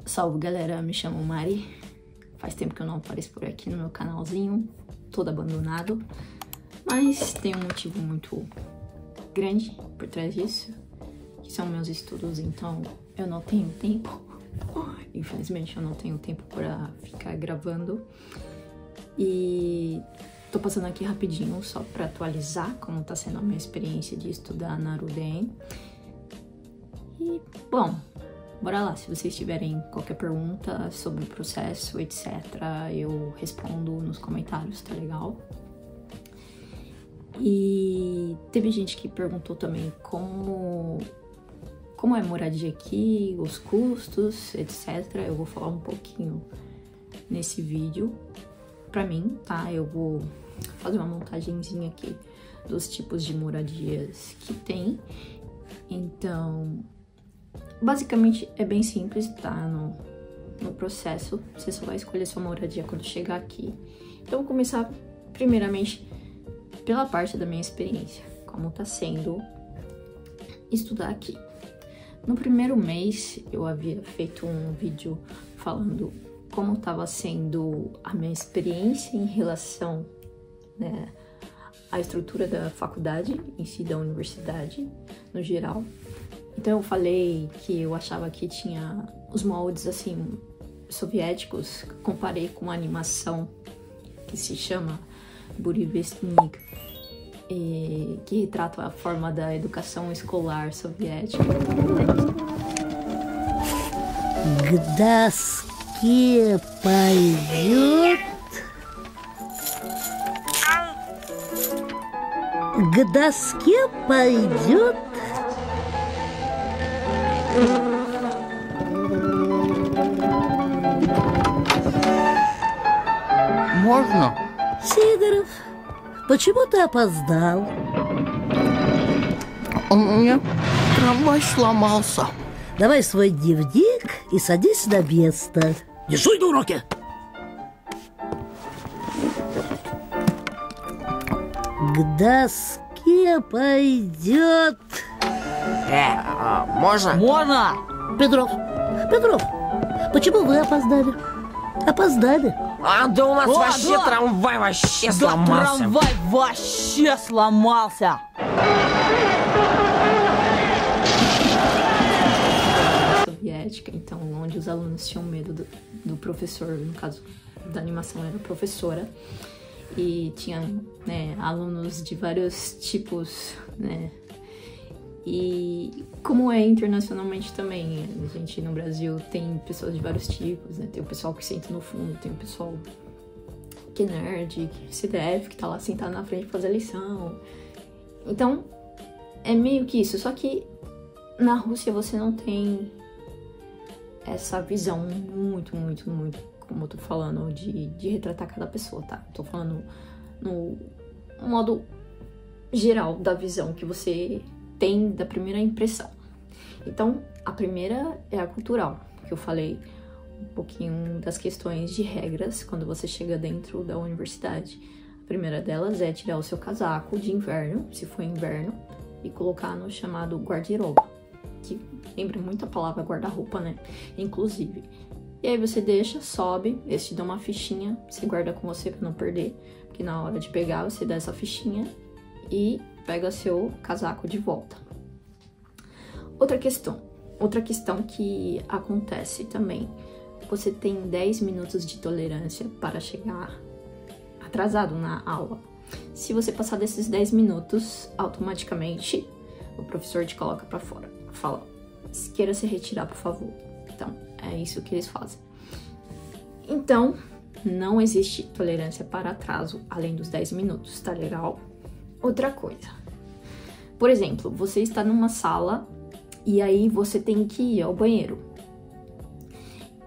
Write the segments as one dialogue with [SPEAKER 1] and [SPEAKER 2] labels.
[SPEAKER 1] Salve galera, me chamo Mari. Faz tempo que eu não apareço por aqui no meu canalzinho, todo abandonado. Mas tem um motivo muito grande por trás disso, que são meus estudos, então eu não tenho tempo. Infelizmente eu não tenho tempo para ficar gravando. E tô passando aqui rapidinho só para atualizar como tá sendo a minha experiência de estudar na Rudem. E, bom, bora lá, se vocês tiverem qualquer pergunta sobre o processo, etc, eu respondo nos comentários, tá legal? E teve gente que perguntou também como é moradia aqui, os custos, etc. Eu vou falar um pouquinho nesse vídeo pra mim, tá? Eu vou fazer uma montagenzinha aqui dos tipos de moradias que tem. Então, basicamente é bem simples, tá? No processo, você só vai escolher sua moradia quando chegar aqui. Então, eu vou começar primeiramente pela parte da minha experiência, como tá sendo estudar aqui. No primeiro mês, eu havia feito um vídeo falando como estava sendo a minha experiência em relação, né, à estrutura da faculdade em si, da universidade, no geral. Então eu falei que eu achava que tinha os moldes, assim, soviéticos. Comparei com uma animação que se chama Burevestnik, que retrata a forma da educação escolar soviética.
[SPEAKER 2] Гдаске пойдет, к доске пойдет.
[SPEAKER 3] Можно?
[SPEAKER 2] Сидоров, почему ты опоздал?
[SPEAKER 3] У меня трамвай сломался.
[SPEAKER 2] Давай свой дневник и садись на место. Держи на уроке! К доске пойдет.
[SPEAKER 3] Можно?
[SPEAKER 4] Можно!
[SPEAKER 2] Петров, почему вы опоздали? Опоздали.
[SPEAKER 3] Да у нас
[SPEAKER 4] О,
[SPEAKER 3] вообще
[SPEAKER 4] да!
[SPEAKER 3] трамвай вообще
[SPEAKER 4] Да,
[SPEAKER 3] сломался.
[SPEAKER 4] трамвай вообще сломался!
[SPEAKER 1] Soviética, então onde os alunos tinham medo do professor, no caso da animação era a professora, e tinha, né, alunos de vários tipos, né, e como é internacionalmente também, a gente no Brasil tem pessoas de vários tipos, né, tem o pessoal que senta no fundo, tem o pessoal que é nerd, que se deve, que tá lá sentado na frente pra fazer a lição. Então é meio que isso, só que na Rússia você não tem essa visão muito, como eu tô falando, de retratar cada pessoa, tá? Tô falando no modo geral da visão que você tem da primeira impressão. Então, a primeira é a cultural, que eu falei um pouquinho das questões de regras quando você chega dentro da universidade. A primeira delas é tirar o seu casaco de inverno, se for inverno, e colocar no chamado guarda-roupa, que lembra muito a palavra guarda-roupa, né? Inclusive. E aí você deixa, sobe, eles te dão uma fichinha, você guarda com você pra não perder, porque na hora de pegar você dá essa fichinha e pega seu casaco de volta. Outra questão que acontece também, você tem 10 minutos de tolerância para chegar atrasado na aula. Se você passar desses 10 minutos, automaticamente o professor te coloca pra fora. Fala, queira se retirar, por favor. Então, é isso que eles fazem. Então, não existe tolerância para atraso além dos 10 minutos, tá legal? Outra coisa. Por exemplo, você está numa sala e aí você tem que ir ao banheiro.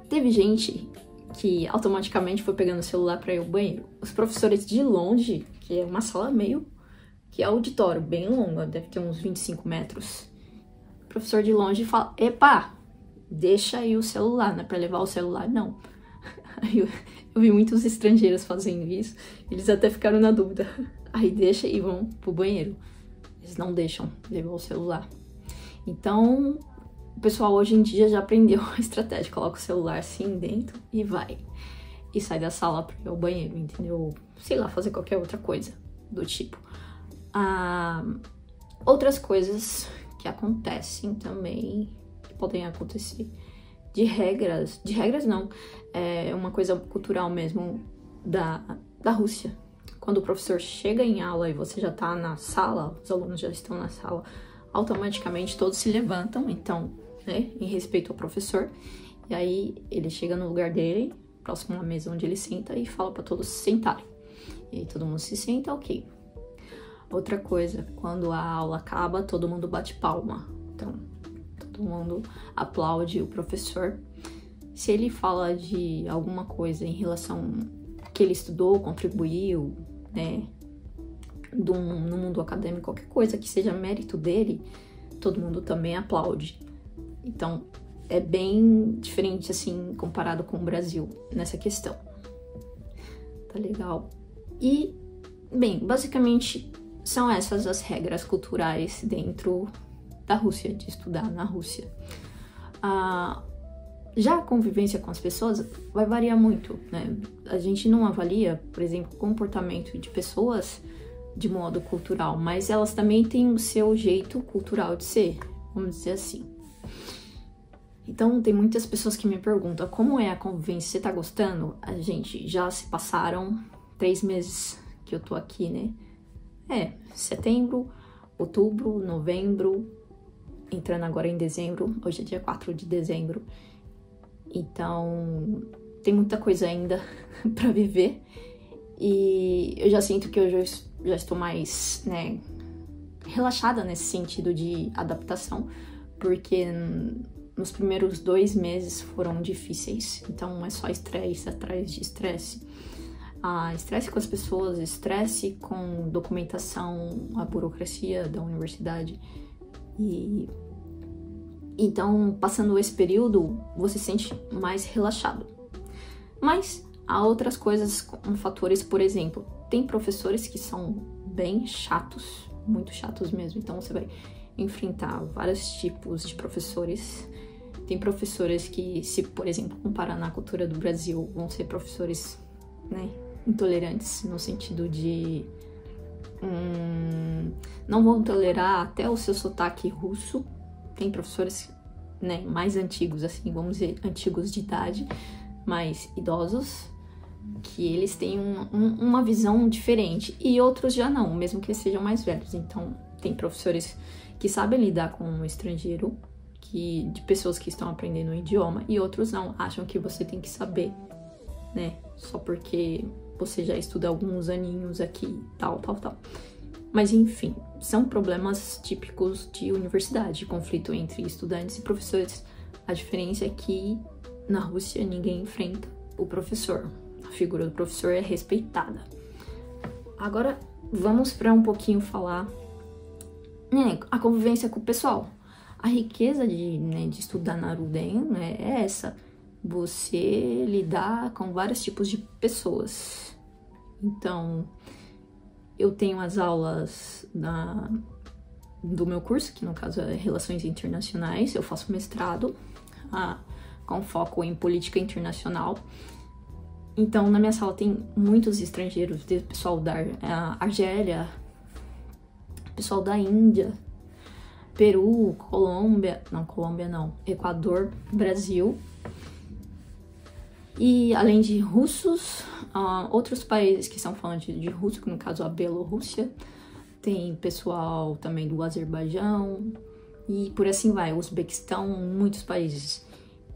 [SPEAKER 1] Teve gente que automaticamente foi pegando o celular para ir ao banheiro. Os professores de longe, que é uma sala meio que é auditório, bem longa, deve ter uns 25 metros. O professor de longe fala, epa, deixa aí o celular, não é pra levar o celular, não. Aí eu vi muitos estrangeiros fazendo isso, eles até ficaram na dúvida. Aí deixa e vão pro banheiro. Eles não deixam levar o celular. Então, o pessoal hoje em dia já aprendeu a estratégia, coloca o celular assim dentro e vai. E sai da sala para ir ao banheiro, entendeu? Sei lá, fazer qualquer outra coisa do tipo. Outras coisas que acontecem também, que podem acontecer, de regras não, é uma coisa cultural mesmo da Rússia. Quando o professor chega em aula e você já tá na sala, os alunos já estão na sala, automaticamente todos se levantam, então, né, em respeito ao professor, e aí ele chega no lugar dele, próximo à mesa onde ele senta, e fala para todos se sentarem. E aí todo mundo se senta, ok. Outra coisa, quando a aula acaba, todo mundo bate palma. Então, todo mundo aplaude o professor. Se ele fala de alguma coisa em relação que ele estudou, contribuiu, né, no mundo acadêmico, qualquer coisa que seja mérito dele, todo mundo também aplaude. Então, é bem diferente, assim, comparado com o Brasil, nessa questão. Tá legal? E, bem, basicamente, são essas as regras culturais dentro da Rússia, de estudar na Rússia. Já a convivência com as pessoas vai variar muito, né? A gente não avalia, por exemplo, o comportamento de pessoas de modo cultural, mas elas também têm o seu jeito cultural de ser, vamos dizer assim. Então, tem muitas pessoas que me perguntam como é a convivência, você tá gostando? A gente, já se passaram 3 meses que eu tô aqui, né? Setembro, outubro, novembro, entrando agora em dezembro, hoje é dia 4 de dezembro. Então, tem muita coisa ainda pra viver. E eu já sinto que eu já estou mais, né, relaxada nesse sentido de adaptação, porque nos primeiros 2 meses foram difíceis. Então, é só estresse atrás de estresse. Estresse com as pessoas, estresse com documentação, a burocracia da universidade. E então, passando esse período, você se sente mais relaxado. Mas há outras coisas, fatores, por exemplo, tem professores que são bem chatos, muito chatos mesmo. Então, você vai enfrentar vários tipos de professores. Tem professores que, se, por exemplo, comparar na cultura do Brasil, vão ser professores, né, intolerantes, no sentido de não vão tolerar até o seu sotaque russo. Tem professores, né, mais antigos, assim, vamos dizer, antigos de idade, mais idosos, que eles têm uma visão diferente, e outros já não, mesmo que eles sejam mais velhos. Então, tem professores que sabem lidar com um estrangeiro, de pessoas que estão aprendendo o idioma, e outros não, acham que você tem que saber, né, só porque você já estuda alguns aninhos aqui, tal. Mas, enfim, são problemas típicos de universidade, conflito entre estudantes e professores. A diferença é que na Rússia ninguém enfrenta o professor. A figura do professor é respeitada. Agora, vamos para um pouquinho falar, né, a convivência com o pessoal. A riqueza de estudar na Ruden, né, é essa. Você lidar com vários tipos de pessoas. Então, eu tenho as aulas do meu curso, que no caso é Relações Internacionais. Eu faço mestrado com foco em política internacional. Então, na minha sala tem muitos estrangeiros, desde o pessoal da Argélia, pessoal da Índia, Peru, Equador, Brasil. E além de russos, outros países que são falantes de russo, que no caso a Bielorrússia, tem pessoal também do Azerbaijão e por assim vai, Uzbequistão, muitos países.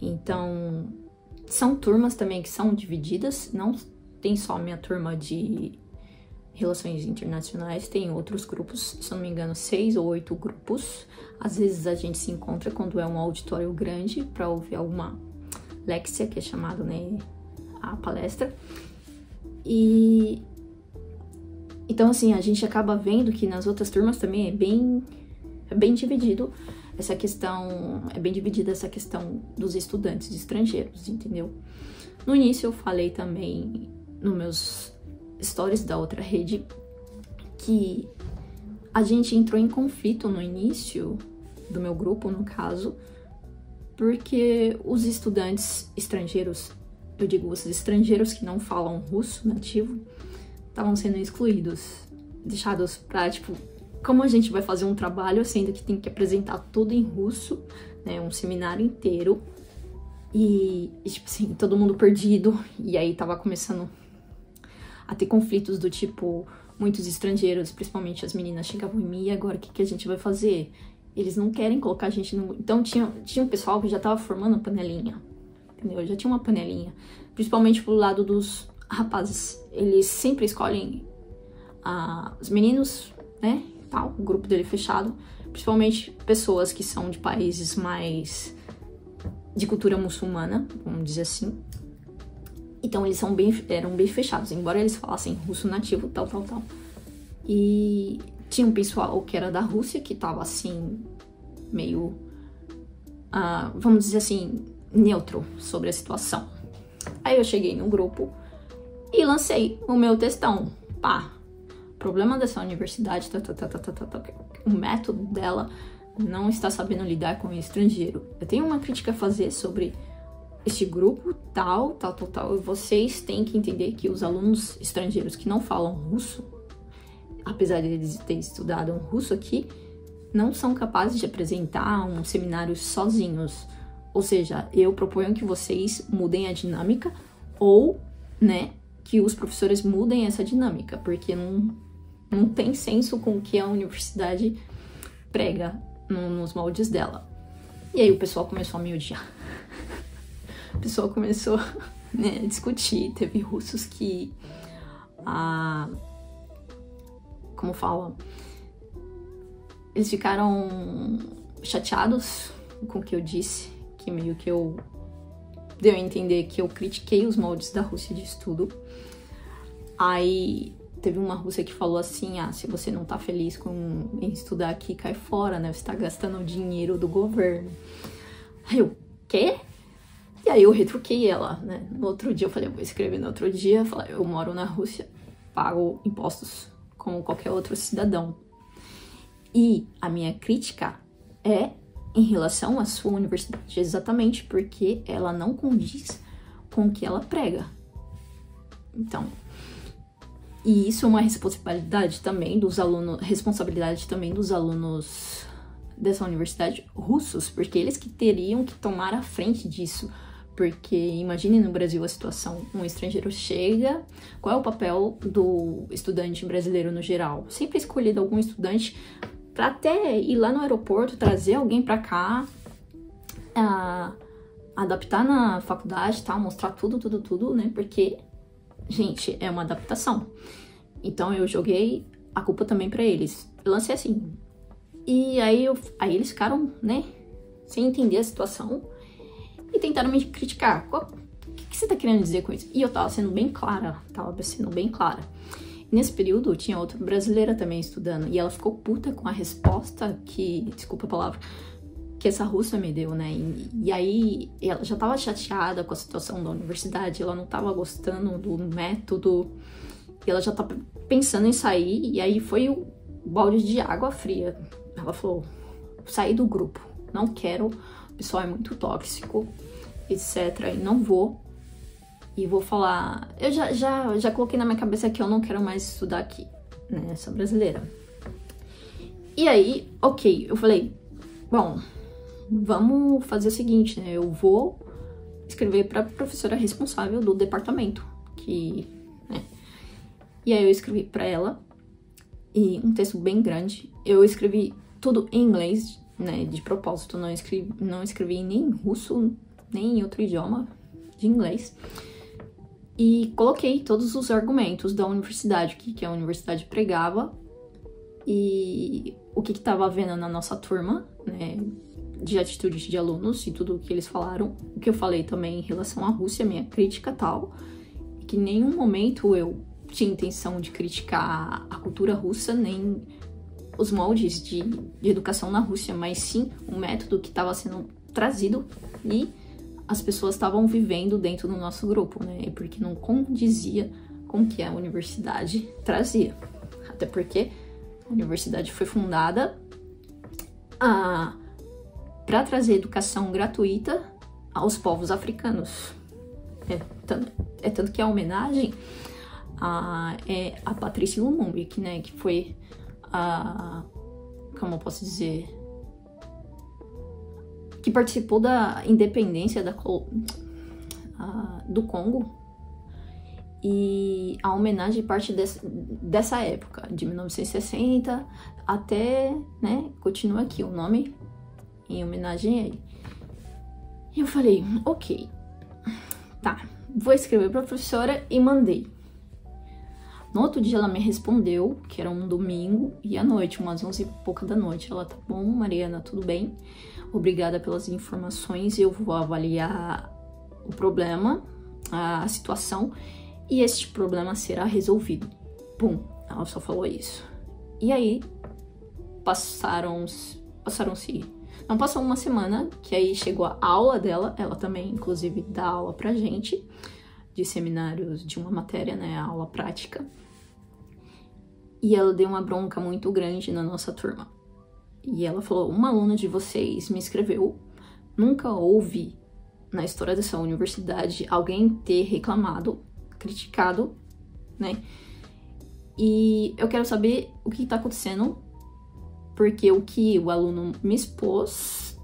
[SPEAKER 1] Então, são turmas também que são divididas, não tem só a minha turma de Relações Internacionais, tem outros grupos, se não me engano, 6 ou 8 grupos. Às vezes a gente se encontra quando é um auditório grande para ouvir alguma Lexia, que é chamado, né, a palestra. E então, assim, a gente acaba vendo que nas outras turmas também é bem dividido essa questão, essa questão dos estudantes estrangeiros, entendeu? No início eu falei também nos meus stories da outra rede que a gente entrou em conflito no início do meu grupo, no caso, porque os estudantes estrangeiros, eu digo os estrangeiros que não falam russo nativo, estavam sendo excluídos, deixados pra, tipo, como a gente vai fazer um trabalho, sendo que tem que apresentar tudo em russo, né, um seminário inteiro, e tipo assim, todo mundo perdido, e aí tava começando a ter conflitos do tipo, muitos estrangeiros, principalmente as meninas, chegavam em mim, e agora o que a gente vai fazer? Eles não querem colocar a gente no... Então tinha um pessoal que já tava formando panelinha, entendeu? Já tinha uma panelinha, principalmente pro lado dos rapazes. Eles sempre escolhem os meninos, né, tal, o grupo dele fechado, principalmente pessoas que são de países mais de cultura muçulmana, vamos dizer assim. Então eles eram bem fechados, embora eles falassem russo nativo, tal. E tinha um pessoal que era da Rússia, que tava assim, meio, vamos dizer assim, neutro sobre a situação. Aí eu cheguei no grupo e lancei o meu textão. Pá, problema dessa universidade, o método dela não está sabendo lidar com o estrangeiro. Eu tenho uma crítica a fazer sobre este grupo, tal, e vocês têm que entender que os alunos estrangeiros que não falam russo, apesar de eles terem estudado um russo aqui, não são capazes de apresentar um seminário sozinhos. Ou seja, eu proponho que vocês mudem a dinâmica ou, né, que os professores mudem essa dinâmica, porque não tem senso com o que a universidade prega nos moldes dela. E aí o pessoal começou a me odiar. O pessoal começou, né, a discutir. Teve russos que, como fala, eles ficaram chateados com o que eu disse, que meio que deu a entender que eu critiquei os moldes da Rússia de estudo. Aí teve uma russa que falou assim, se você não tá feliz em estudar aqui, cai fora, né? Você tá gastando o dinheiro do governo. Aí eu, quê? E aí eu retruquei ela, né? No outro dia eu falei, eu vou escrever no outro dia, eu moro na Rússia, pago impostos como qualquer outro cidadão. E a minha crítica é em relação à sua universidade, exatamente porque ela não condiz com o que ela prega. Então, e isso é uma responsabilidade também dos alunos dessa universidade russos, porque eles que teriam que tomar a frente disso. Porque imagine no Brasil a situação, um estrangeiro chega, qual é o papel do estudante brasileiro no geral? Sempre escolhido algum estudante para até ir lá no aeroporto, trazer alguém para cá, adaptar na faculdade, tá? Mostrar tudo, né? Porque, gente, é uma adaptação. Então eu joguei a culpa também para eles. Eu lancei assim. E aí eles ficaram, né, sem entender a situação e tentaram me criticar. O que você tá querendo dizer com isso? E eu tava sendo bem clara, Nesse período, tinha outra brasileira também estudando, e ela ficou puta com a resposta desculpa a palavra, que essa russa me deu, né? E aí, ela já tava chateada com a situação da universidade, ela não tava gostando do método, e ela já tava pensando em sair, e aí foi o balde de água fria. Ela falou, saí do grupo, não quero, o pessoal é muito tóxico, etc, e não vou. E vou falar, eu já coloquei na minha cabeça que eu não quero mais estudar aqui, né, essa brasileira. E aí, ok, eu falei, bom, vamos fazer o seguinte, né, eu vou escrever para a professora responsável do departamento, né, e aí eu escrevi para ela, e um texto bem grande, eu escrevi tudo em inglês, né, de propósito, não escrevi nem em russo, nem em outro idioma, de inglês. E coloquei todos os argumentos da universidade, o que a universidade pregava e o que estava havendo na nossa turma, né, de atitudes de alunos e tudo o que eles falaram. O que eu falei também em relação à Rússia, minha crítica tal, que em nenhum momento eu tinha intenção de criticar a cultura russa, nem os moldes de educação na Rússia, mas sim o método que estava sendo trazido e as pessoas estavam vivendo dentro do nosso grupo, né? Porque não condizia com o que a universidade trazia. Até porque a universidade foi fundada para trazer educação gratuita aos povos africanos. É tanto que a homenagem é a Patrice Lumumba, né, que foi como eu posso dizer, que participou da independência do Congo. E a homenagem parte dessa época, de 1960 até, né, continua aqui o nome em homenagem a ele. E eu falei, ok, tá, vou escrever pra professora e mandei. No outro dia ela me respondeu, que era um domingo, e à noite, umas 11 e pouca da noite, ela, tá bom, Mariana, tudo bem? Obrigada pelas informações, eu vou avaliar o problema, a situação, e este problema será resolvido. Pum, ela só falou isso. E aí, não passou uma semana, que aí chegou a aula dela, ela também, inclusive, dá aula pra gente, de seminários de uma matéria, né, a aula prática. E ela deu uma bronca muito grande na nossa turma. E ela falou, uma aluna de vocês me escreveu, nunca houve na história dessa universidade alguém ter reclamado, criticado, né? E eu quero saber o que tá acontecendo, porque o que o aluno me expôs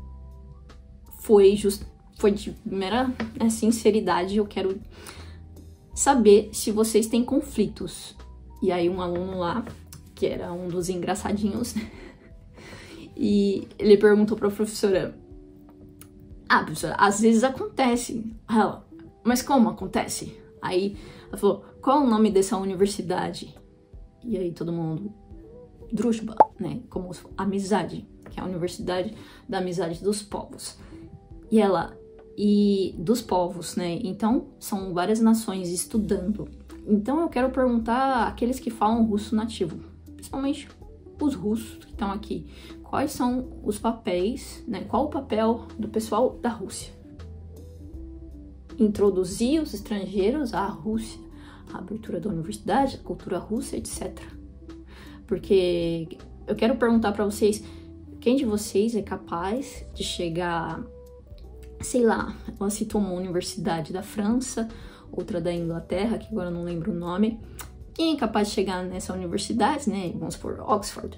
[SPEAKER 1] foi de mera, né, sinceridade. Eu quero saber se vocês têm conflitos. E aí um aluno lá, que era um dos engraçadinhos, e ele perguntou pra professora, professora, às vezes acontece. Ela, mas como acontece? Aí ela falou, qual é o nome dessa universidade? E aí todo mundo, Drushba, né, como amizade, que é a Universidade da Amizade dos Povos. E ela, e dos povos, né, então são várias nações estudando. Então eu quero perguntar àqueles que falam russo nativo, principalmente os russos que estão aqui, quais são os papéis, né, qual o papel do pessoal da Rússia? Introduzir os estrangeiros à Rússia, a abertura da universidade, a cultura russa, etc. Porque eu quero perguntar para vocês, quem de vocês é capaz de chegar, sei lá, ela citou uma universidade da França, outra da Inglaterra, que agora eu não lembro o nome. Quem é capaz de chegar nessa universidade, né, vamos por Oxford,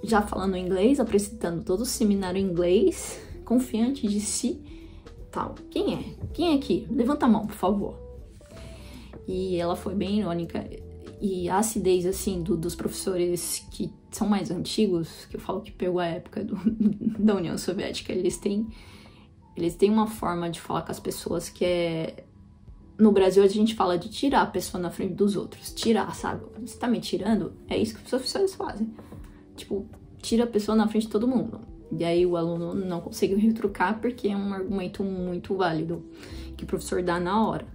[SPEAKER 1] já falando inglês, apresentando todo o seminário em inglês, confiante de si, tal. Quem é? Quem é aqui? Levanta a mão, por favor. E ela foi bem irônica. E a acidez, assim, dos professores que são mais antigos, que eu falo que pegou a época da União Soviética, eles têm uma forma de falar com as pessoas que é... No Brasil, a gente fala de tirar a pessoa na frente dos outros. Tirar, sabe? Você tá me tirando? É isso que os professores fazem. Tipo, tira a pessoa na frente de todo mundo. E aí o aluno não conseguiu retrucar porque é um argumento muito válido que o professor dá na hora.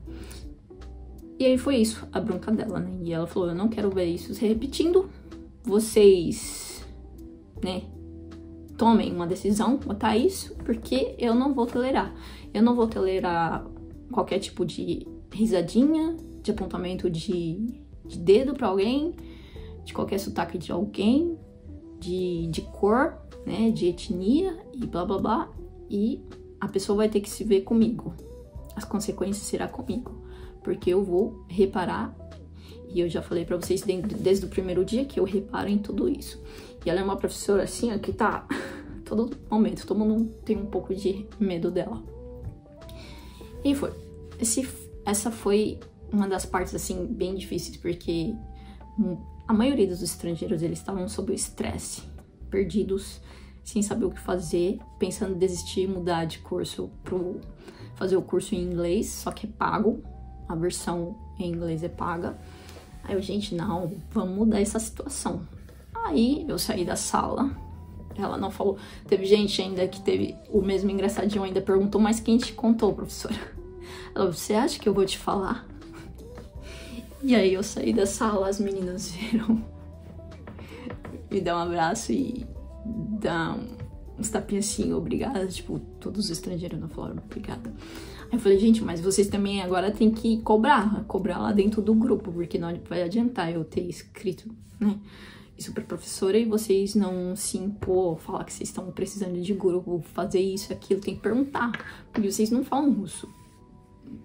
[SPEAKER 1] E aí foi isso, a bronca dela, né? E ela falou, eu não quero ver isso se repetindo. Vocês, né, tomem uma decisão quanto a isso, porque eu não vou tolerar. Eu não vou tolerar qualquer tipo de risadinha, de apontamento de dedo pra alguém, de qualquer sotaque de alguém, de cor, né, de etnia e blá blá blá. E a pessoa vai ter que se ver comigo. As consequências serão comigo. Porque eu vou reparar, e eu já falei pra vocês desde o primeiro dia que eu reparo em tudo isso. E ela é uma professora assim, ó, que tá todo momento, todo mundo tem um pouco de medo dela. E foi. Essa foi uma das partes, assim, bem difíceis, porque a maioria dos estrangeiros, eles estavam sob estresse, perdidos, sem saber o que fazer, pensando em desistir, mudar de curso fazer o curso em inglês, só que é pago. A versão em inglês é paga. Aí eu, gente, não, vamos mudar essa situação. Aí eu saí da sala, ela não falou. Teve gente ainda que teve o mesmo engraçadinho, ainda perguntou, mas quem te contou, professora? Ela, você acha que eu vou te falar? E aí eu saí da sala, as meninas viram, me dão um abraço e dão uns tapinhas assim, obrigada. Tipo, todos os estrangeiros não falaram obrigada. Aí eu falei, gente, mas vocês também agora tem que cobrar lá dentro do grupo, porque não vai adiantar eu ter escrito, né, isso pra professora e vocês não se impor, falar que vocês estão precisando de grupo, fazer isso, aquilo, tem que perguntar, porque vocês não falam russo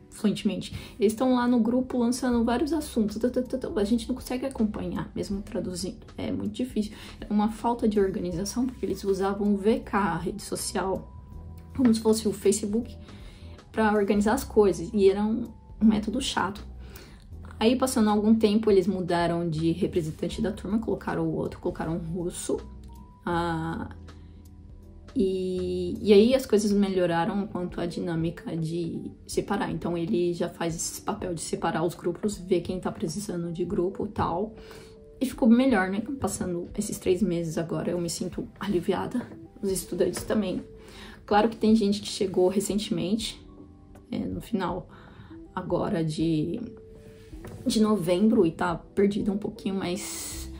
[SPEAKER 1] fluentemente. Eles estão lá no grupo lançando vários assuntos, a gente não consegue acompanhar, mesmo traduzindo, é muito difícil. É uma falta de organização, porque eles usavam o VK, a rede social, como se fosse o Facebook, para organizar as coisas, e era um método chato. Aí, passando algum tempo, eles mudaram de representante da turma, colocaram o outro, colocaram um russo. E aí as coisas melhoraram quanto à dinâmica de separar. Então, ele já faz esse papel de separar os grupos, ver quem tá precisando de grupo e tal. E ficou melhor, né? Passando esses 3 meses agora, eu me sinto aliviada. Os estudantes também. Claro que tem gente que chegou recentemente, no final agora de novembro e tá perdido um pouquinho, mas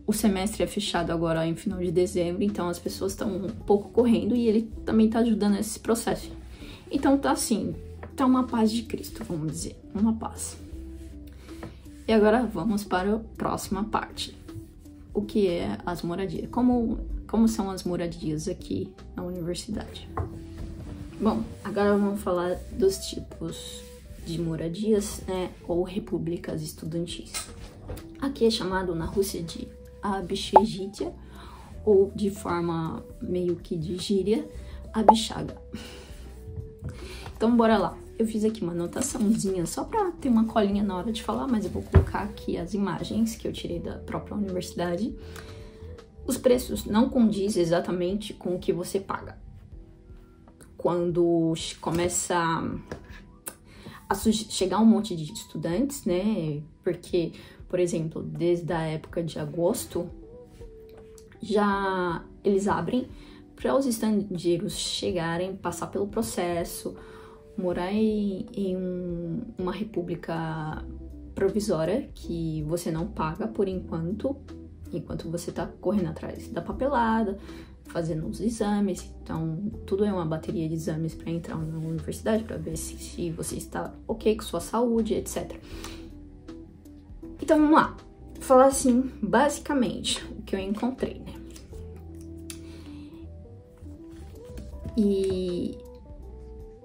[SPEAKER 1] o semestre é fechado agora em final de dezembro, então as pessoas estão um pouco correndo e ele também tá ajudando nesse processo. Então tá assim, tá uma paz de Cristo, vamos dizer, uma paz. E agora vamos para a próxima parte. O que é as moradias? Como são as moradias aqui na universidade? Bom, agora vamos falar dos tipos de moradias, né, ou repúblicas estudantis. Aqui é chamado na Rússia de Abchezitia, ou de forma meio que de gíria, Abchaga. Então bora lá. Eu fiz aqui uma anotaçãozinha só pra ter uma colinha na hora de falar, mas eu vou colocar aqui as imagens que eu tirei da própria universidade. Os preços não condizem exatamente com o que você paga. Quando começa a chegar um monte de estudantes, né? Porque, por exemplo, desde a época de agosto, já eles abrem para os estrangeiros chegarem, passar pelo processo, morar em uma república provisória que você não paga por enquanto você tá correndo atrás da papelada, fazendo os exames. Então, tudo é uma bateria de exames para entrar na universidade, para ver se você está ok com sua saúde, etc. Então, vamos lá. Vou falar assim, basicamente, o que eu encontrei, né? E,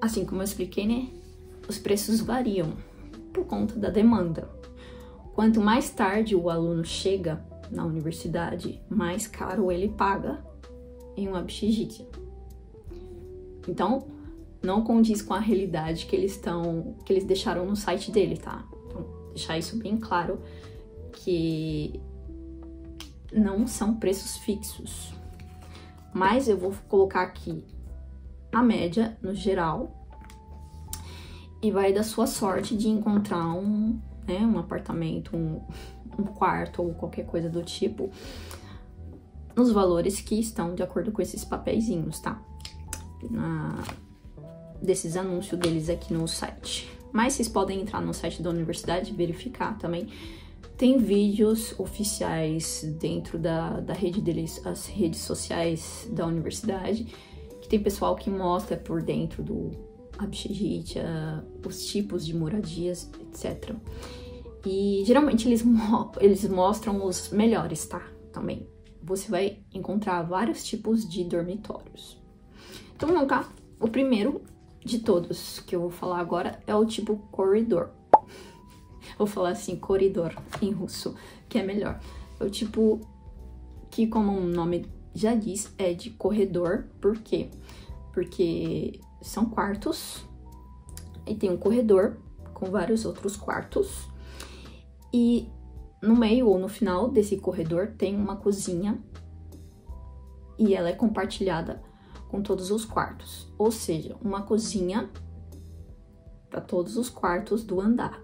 [SPEAKER 1] assim como eu expliquei, né? Os preços variam por conta da demanda. Quanto mais tarde o aluno chega na universidade, mais caro ele paga em uma Abchezitia. Então, não condiz com a realidade que eles deixaram no site dele, tá? Então, deixar isso bem claro, que não são preços fixos. Mas eu vou colocar aqui a média, no geral, e vai da sua sorte de encontrar um apartamento, um quarto ou qualquer coisa do tipo, nos valores que estão de acordo com esses papeizinhos, tá? Desses anúncios deles aqui no site. Mas vocês podem entrar no site da universidade e verificar também. Tem vídeos oficiais dentro da rede deles, as redes sociais da universidade, que tem pessoal que mostra por dentro do Abchezitia, os tipos de moradias, etc. E geralmente eles mostram os melhores, tá? Também. Você vai encontrar vários tipos de dormitórios. Então, vamos cá. O primeiro de todos que eu vou falar agora é o tipo corredor. Vou falar assim, corredor em russo, que é melhor. É o tipo que, como o nome já diz, é de corredor. Por quê? Porque são quartos e tem um corredor com vários outros quartos. E no meio ou no final desse corredor tem uma cozinha e ela é compartilhada com todos os quartos. Ou seja, uma cozinha para todos os quartos do andar.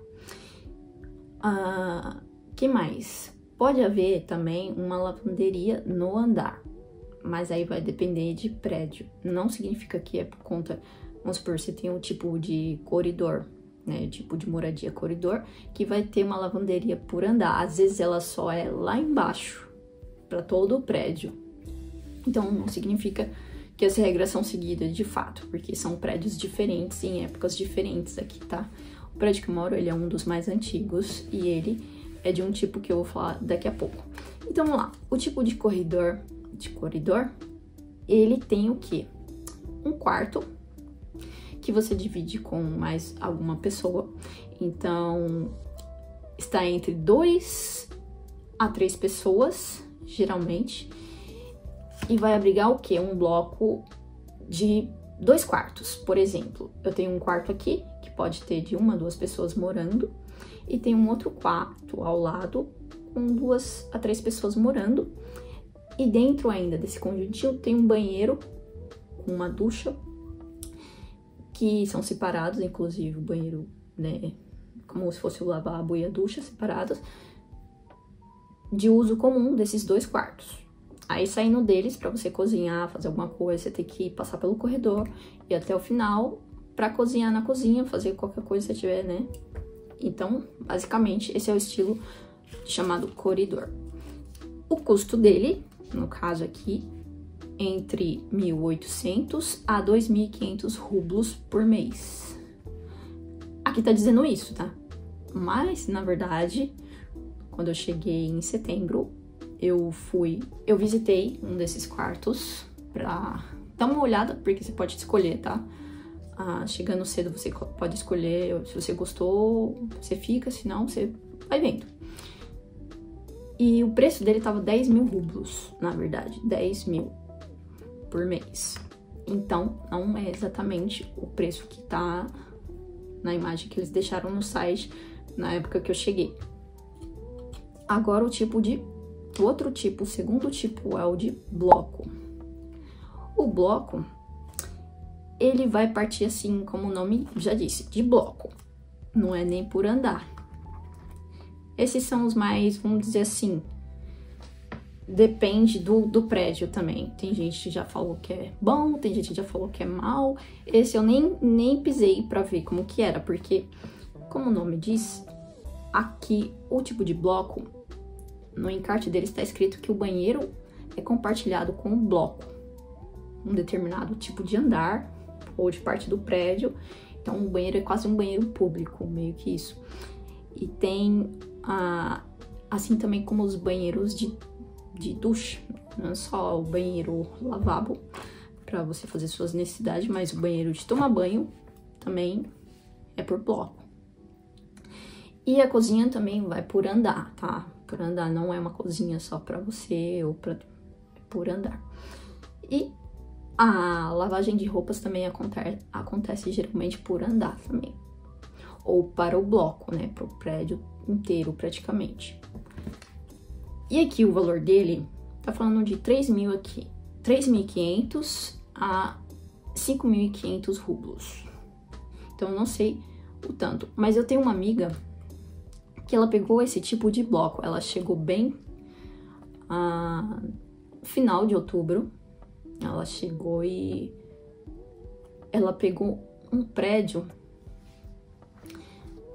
[SPEAKER 1] Que mais? Pode haver também uma lavanderia no andar, mas aí vai depender de prédio. Não significa que é por conta, vamos supor, você tem um tipo de corredor, né, tipo de moradia corredor, que vai ter uma lavanderia por andar. Às vezes ela só é lá embaixo, para todo o prédio. Então não significa que as regras são seguidas de fato, porque são prédios diferentes em épocas diferentes aqui, tá? O prédio que eu moro, ele é um dos mais antigos e ele é de um tipo que eu vou falar daqui a pouco. Então, vamos lá. O tipo de corredor, ele tem o quê? Um quarto que você divide com mais alguma pessoa. Então, está entre 2 a 3 pessoas, geralmente. E vai abrigar o quê? Um bloco de 2 quartos. Por exemplo, eu tenho um quarto aqui, que pode ter de 1 a 2 pessoas morando. E tem um outro quarto ao lado, com 2 a 3 pessoas morando. E dentro ainda desse conjuntinho tem um banheiro com uma ducha, que são separados, inclusive o banheiro, né, como se fosse o lavabo e a ducha separados, de uso comum desses 2 quartos. Aí saindo deles, para você cozinhar, fazer alguma coisa, você tem que passar pelo corredor e até o final para cozinhar na cozinha, fazer qualquer coisa que você tiver, né? Então, basicamente, esse é o estilo chamado corredor. O custo dele, no caso aqui, entre 1.800 a 2.500 rublos por mês. Aqui tá dizendo isso, tá? Mas, na verdade, quando eu cheguei em setembro, eu visitei um desses quartos pra dar uma olhada, porque você pode escolher, tá? Chegando cedo você pode escolher, se você gostou, você fica, se não, você vai vendo. E o preço dele tava 10.000 rublos, na verdade, 10.000 por mês. Então, não é exatamente o preço que tá na imagem que eles deixaram no site na época que eu cheguei. Agora o segundo tipo é o de bloco. O bloco, ele vai partir assim, como o nome já disse, de bloco. Não é nem por andar. Esses são os mais, vamos dizer assim, depende do prédio também. Tem gente que já falou que é bom, tem gente que já falou que é mal. Esse eu nem pisei pra ver como que era, porque, como o nome diz, aqui o tipo de bloco, no encarte dele está escrito que o banheiro é compartilhado com um bloco, um determinado tipo de andar ou de parte do prédio. Então o banheiro é quase um banheiro público, meio que isso. E tem, assim também como os banheiros de ducha, não é só o banheiro lavabo para você fazer suas necessidades, mas o banheiro de tomar banho também é por bloco. E a cozinha também vai por andar, tá? Por andar, não é uma cozinha só para você ou por andar. E a lavagem de roupas também acontece geralmente por andar também. Ou para o bloco, né? Para o prédio inteiro, praticamente. E aqui o valor dele tá falando de 3.000 aqui. 3.500 a 5.500 rublos. Então eu não sei o tanto. Mas eu tenho uma amiga que ela pegou esse tipo de bloco. Ela chegou bem final de outubro. Ela chegou e ela pegou um prédio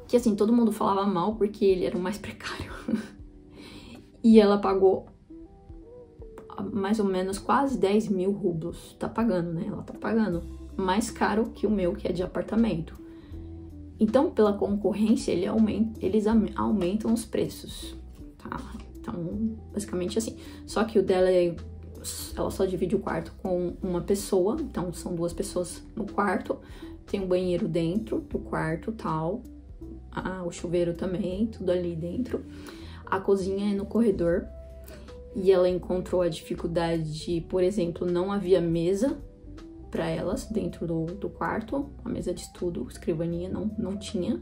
[SPEAKER 1] que, assim, todo mundo falava mal porque ele era o mais precário. E ela pagou mais ou menos quase 10.000 rublos. Tá pagando, né? Ela tá pagando mais caro que o meu, que é de apartamento. Então, pela concorrência, eles aumentam os preços, tá? Então, basicamente assim. Só que o dela, ela só divide o quarto com uma pessoa. Então, são 2 pessoas no quarto. Tem um banheiro dentro do quarto, tal. O chuveiro também, tudo ali dentro. A cozinha é no corredor. E ela encontrou a dificuldade de, por exemplo, não havia mesa para elas dentro do quarto. A mesa de estudo, escrivaninha, não tinha.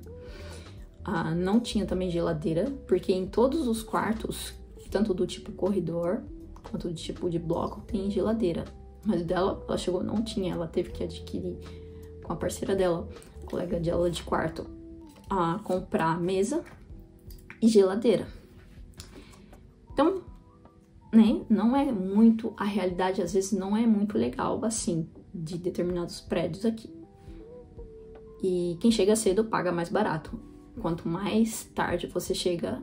[SPEAKER 1] Não tinha também geladeira, porque em todos os quartos, tanto do tipo corredor quanto do tipo de bloco, tem geladeira. Mas dela, ela chegou, não tinha. Ela teve que adquirir com a parceira dela, colega dela de quarto, comprar mesa e geladeira. Então, né, não é muito, a realidade às vezes não é muito legal assim, de determinados prédios aqui. E quem chega cedo paga mais barato. Quanto mais tarde você chega,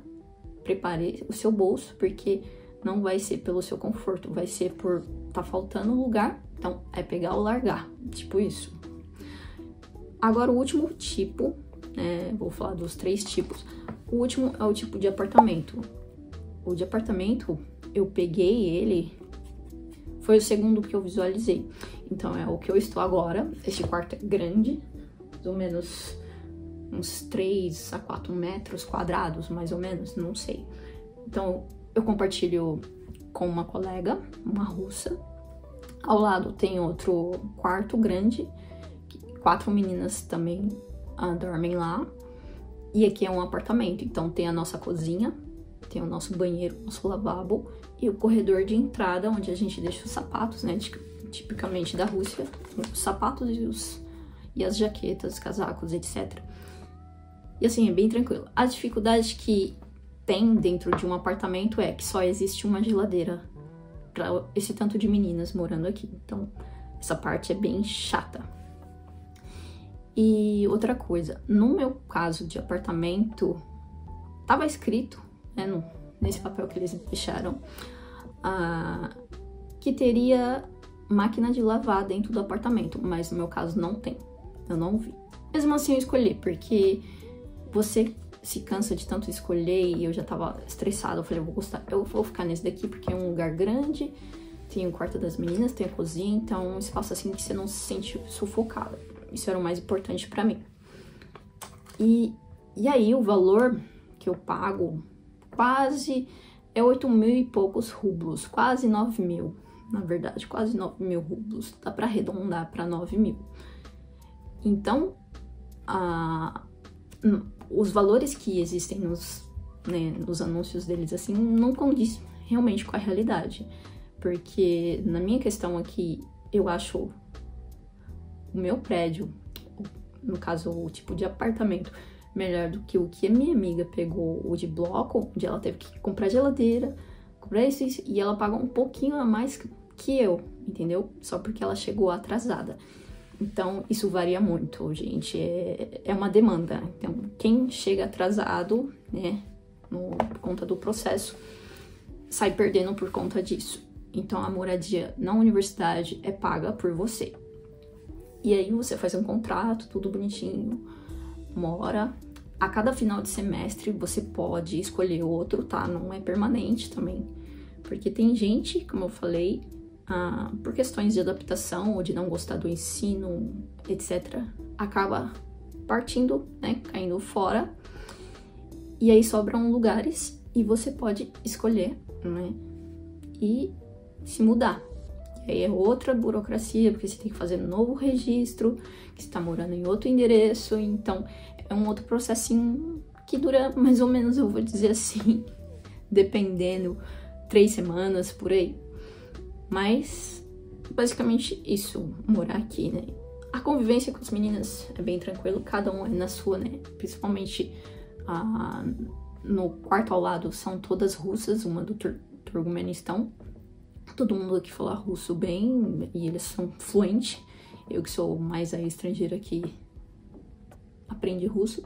[SPEAKER 1] prepare o seu bolso, porque não vai ser pelo seu conforto, vai ser por tá faltando lugar, então é pegar ou largar, tipo isso. Agora o último tipo, né, vou falar dos 3 tipos. O último é o tipo de apartamento. O de apartamento, eu peguei ele, foi o segundo que eu visualizei. Então é o que eu estou agora. Este quarto é grande, mais ou menos uns 3 a 4 metros quadrados, mais ou menos, não sei. Então eu compartilho com uma colega, uma russa. Ao lado tem outro quarto grande, 4 meninas também dormem lá. E aqui é um apartamento, então tem a nossa cozinha, tem o nosso banheiro, nosso lavabo e o corredor de entrada onde a gente deixa os sapatos, né, tipicamente da Rússia, os sapatos e as jaquetas, casacos, etc. E assim, é bem tranquilo. A dificuldade que tem dentro de um apartamento é que só existe uma geladeira para esse tanto de meninas morando aqui. Então, essa parte é bem chata. E outra coisa, no meu caso de apartamento, tava escrito, né, nesse papel que eles deixaram, que teria máquina de lavar dentro do apartamento, mas no meu caso não tem, eu não vi. Mesmo assim eu escolhi, porque você se cansa de tanto escolher e eu já tava estressada, eu falei, eu vou ficar nesse daqui porque é um lugar grande, tem o quarto das meninas, tem a cozinha, então um espaço assim que você não se sente sufocada. Isso era o mais importante pra mim. E aí o valor que eu pago quase é 8.000 e poucos rublos, quase 9.000, na verdade, quase 9.000 rublos. Dá pra arredondar pra 9.000. Então, os valores que existem nos anúncios deles, assim, não condiz realmente com a realidade. Porque na minha questão aqui, eu acho o meu prédio, no caso o tipo de apartamento, melhor do que o que a minha amiga pegou, o de bloco, onde ela teve que comprar geladeira, comprar isso, e ela pagou um pouquinho a mais que eu, entendeu? Só porque ela chegou atrasada. Então, isso varia muito, gente, é uma demanda. Então, quem chega atrasado, né, por conta do processo, sai perdendo por conta disso. Então, a moradia na universidade é paga por você. E aí você faz um contrato, tudo bonitinho, mora. A cada final de semestre você pode escolher outro, tá? Não é permanente também. Porque tem gente, como eu falei, por questões de adaptação ou de não gostar do ensino, etc., acaba partindo, né? Caindo fora. E aí sobram lugares e você pode escolher, né? E se mudar. E aí é outra burocracia, porque você tem que fazer um novo registro, que você tá morando em outro endereço, então é um outro processinho que dura mais ou menos, eu vou dizer assim, dependendo, 3 semanas, por aí. Mas, basicamente isso, morar aqui, né? A convivência com as meninas é bem tranquilo, cada um é na sua, né? Principalmente no quarto ao lado são todas russas, uma do Turcomenistão. Todo mundo aqui fala russo bem e eles são fluentes. Eu que sou mais a estrangeira que aprende russo.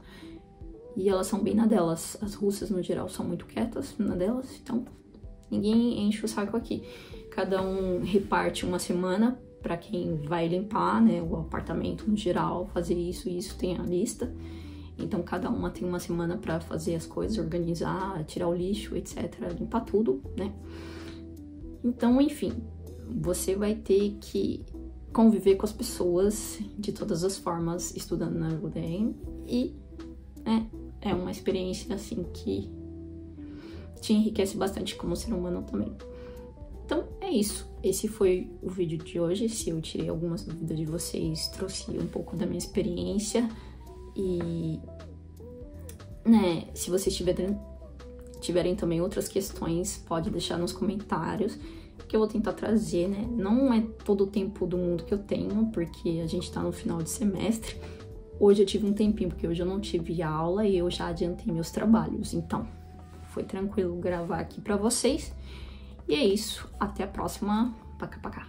[SPEAKER 1] E elas são bem na delas. As russas, no geral, são muito quietas na delas. Então, ninguém enche o saco aqui. Cada um reparte uma semana para quem vai limpar, né, o apartamento no geral, fazer isso e isso, tem a lista. Então, cada uma tem uma semana para fazer as coisas, organizar, tirar o lixo, etc. Limpar tudo, né? Então, enfim, você vai ter que conviver com as pessoas de todas as formas, estudando na UDEM, e é uma experiência, assim, que te enriquece bastante como ser humano também. Então, é isso. Esse foi o vídeo de hoje. Se eu tirei algumas dúvidas de vocês, trouxe um pouco da minha experiência. E, né, se vocês tiverem também outras questões, pode deixar nos comentários, que eu vou tentar trazer, né? Não é todo o tempo do mundo que eu tenho, porque a gente tá no final de semestre. Hoje eu tive um tempinho, porque hoje eu não tive aula e eu já adiantei meus trabalhos. Então, foi tranquilo gravar aqui pra vocês. E é isso. Até a próxima. Pacá, pacá.